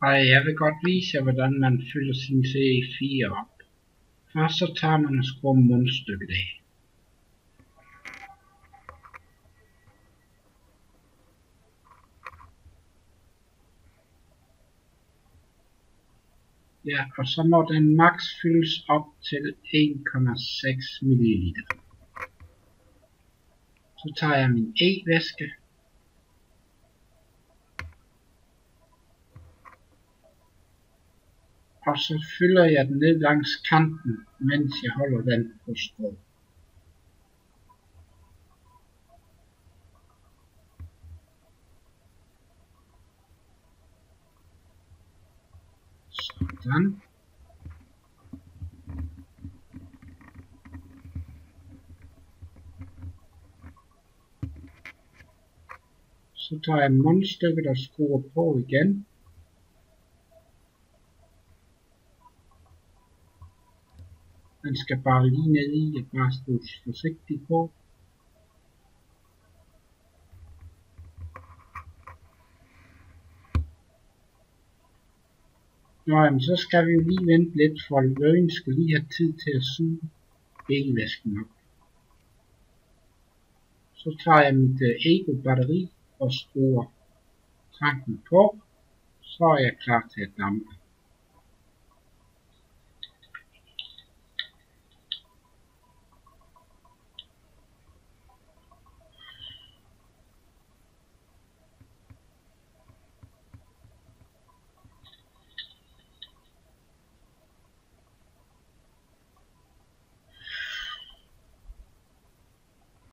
Ej, jeg vil godt vise jer, hvordan man fylder sin CE4 op. Først så tager man og skruer mundstykket af. Ja, og så må den maks fyldes op til 1,6 ml. Så tager jeg min e-væske. Og så fylder jeg den ned langs kanten, mens jeg holder den på strå. Sådan. Så tager jeg mundstykket og skruer på igen. Den skal bare lige ned i, og bare stå forsigtigt på. Nå, jamen, så skal vi jo lige vente lidt, for løgnen skal lige have tid til at suge e-væsken op. Så tager jeg mit Ego-batteri og skruer tanken på, så er jeg klar til at dampe.